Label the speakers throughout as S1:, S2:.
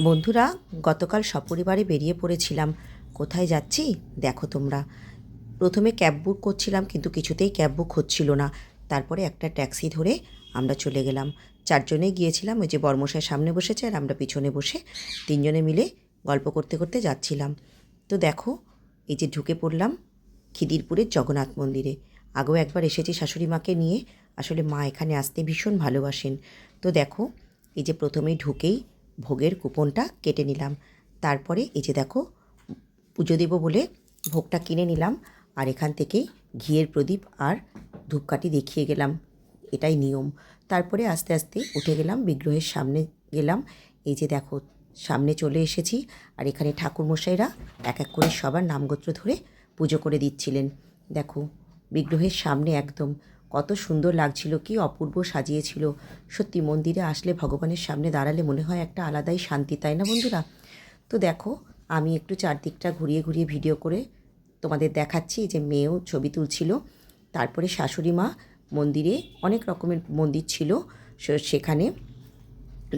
S1: বন্ধুরা, গতকাল সপরিবারে বেরিয়ে পড়েছিলাম। কোথায় যাচ্ছি দেখো তোমরা। প্রথমে ক্যাব বুক করছিলাম, কিন্তু কিছুতেই ক্যাব বুক হচ্ছিল না। তারপরে একটা ট্যাক্সি ধরে আমরা চলে গেলাম। চারজনেই গিয়েছিলাম। ওই যে বর্মশাই সামনে বসেছে আর আমরা পিছনে বসে তিনজনে মিলে গল্প করতে করতে যাচ্ছিলাম। তো দেখো, এই যে ঢুকে পড়লাম খিদিরপুরের জগন্নাথ মন্দিরে। আগেও একবার এসেছি শাশুড়ি মাকে নিয়ে। আসলে মা এখানে আসতে ভীষণ ভালোবাসেন। তো দেখো, এই যে প্রথমেই ঢুকেই ভোগের কুপনটা কেটে নিলাম। তারপরে এই যে দেখো, পুজো দেবো বলে ভোগটা কিনে নিলাম। আর এখান থেকেই ঘিয়ের প্রদীপ আর ধূপকাঠি দেখিয়ে গেলাম, এটাই নিয়ম। তারপরে আস্তে আস্তে উঠে গেলাম, বিগ্রহের সামনে গেলাম। এই যে দেখো, সামনে চলে এসেছি। আর এখানে ঠাকুরমশাইরা এক এক করে সবার নামগোত্র ধরে পুজো করে দিচ্ছিলেন। দেখো, বিগ্রহের সামনে একদম কত সুন্দর লাগছিল, কি অপূর্ব সাজিয়েছিল। সত্যি মন্দিরে আসলে, ভগবানের সামনে দাঁড়ালে মনে হয় একটা আলাদাই শান্তি, তাই না বন্ধুরা? তো দেখো, আমি একটু চারদিকটা ঘুরিয়ে ঘুরিয়ে ভিডিও করে তোমাদের দেখাচ্ছি। যে মেয়েও ছবি তুলছিল। তারপরে শাশুড়ি মা মন্দিরে, অনেক রকমের মন্দির ছিল সেখানে,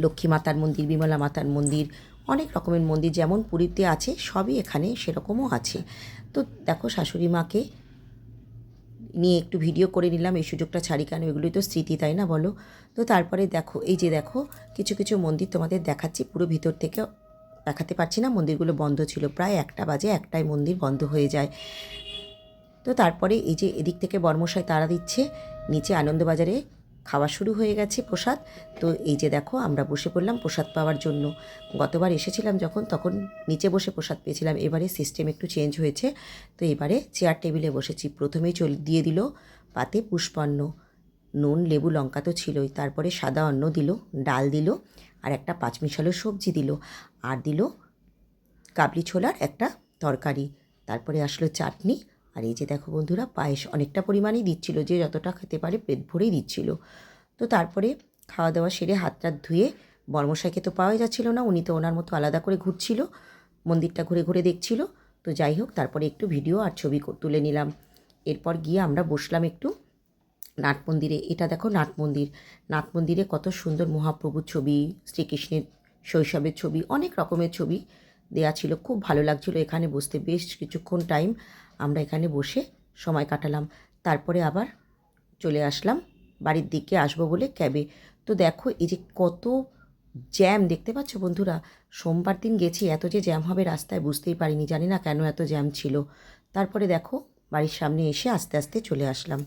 S1: লক্ষ্মী মাতার মন্দির, বিমলা মাতার মন্দির, অনেক রকমের মন্দির যেমন পুরীতে আছে সবই এখানে সেরকমও আছে। তো দেখো, শাশুড়ি মাকে নিয়ে একটু ভিডিও করে নিলাম। এই সুযোগটা ছাড়ি কেন, এগুলোই তো স্মৃতি, তাই না বলো? তো তারপরে দেখো, এই যে দেখো, কিছু কিছু মন্দির তোমাদের দেখাচ্ছি। পুরো ভিতর থেকে দেখাতে পারছি না, মন্দিরগুলো বন্ধ ছিল। প্রায় 1টা বাজে, একটাই মন্দির বন্ধ হয়ে যায়। তো তারপরে এই যে এদিক থেকে বর্মশাই তাড়া দিচ্ছে, নিচে আনন্দবাজারে খাওয়া শুরু হয়ে গেছে প্রসাদ। তো এই যে দেখো, আমরা বসে পড়লাম প্রসাদ পাওয়ার জন্য। গতবার এসেছিলাম যখন, তখন নিচে বসে প্রসাদ পেয়েছিলাম। এবারে সিস্টেম একটু চেঞ্জ হয়েছে। তো এবারে চেয়ার টেবিলে বসেছি। প্রথমেই দিয়ে দিল পাতে পুষ্পান্ন, নুন লেবু লঙ্কা তো ছিলই। তারপরে সাদা অন্ন দিল, ডাল দিল, আর একটা পাঁচমিশালো সবজি দিল, আর দিল কাবলি ছোলার একটা তরকারি। তারপরে আসলো চাটনি। আর এই যে দেখো বন্ধুরা, পায়েস অনেকটা পরিমাণেই দিচ্ছিল, যে যতটা খেতে পারে পেট ভরেই দিচ্ছিল। তো তারপরে খাওয়া দাওয়া সেরে হাত টাত ধুয়ে, বর্মশাইকে তো পাওয়াই যাচ্ছিল না, উনি তো ওনার মতো আলাদা করে ঘুরছিল, মন্দিরটা ঘুরে ঘুরে দেখছিল। তো যাই হোক, তারপরে একটু ভিডিও আর ছবি তুলে নিলাম। এরপর গিয়ে আমরা বসলাম একটু নাট মন্দিরে। এটা দেখো নাট মন্দির। নাট মন্দিরে কত সুন্দর মহাপ্রভুর ছবি, শ্রীকৃষ্ণের শৈশবের ছবি, অনেক রকমের ছবি দেয়া ছিল। খুব ভালো লাগছিল এখানে বসতে। বেশ কিছুক্ষণ টাইম আমরা এখানে বসে সময় কাটালাম। তারপরে আবার চলে আসলাম বাড়ির দিকে আসবো বলে ক্যাবে। তো দেখো, এই যে কত জ্যাম দেখতে পাচ্ছ বন্ধুরা। সোমবার দিন গেছি, এত যে জ্যাম হবে রাস্তায় বুঝতেই পারিনি। জানি না কেন এত জ্যাম ছিল। তারপরে দেখো, বাড়ির সামনে এসে আস্তে আস্তে চলে আসলাম।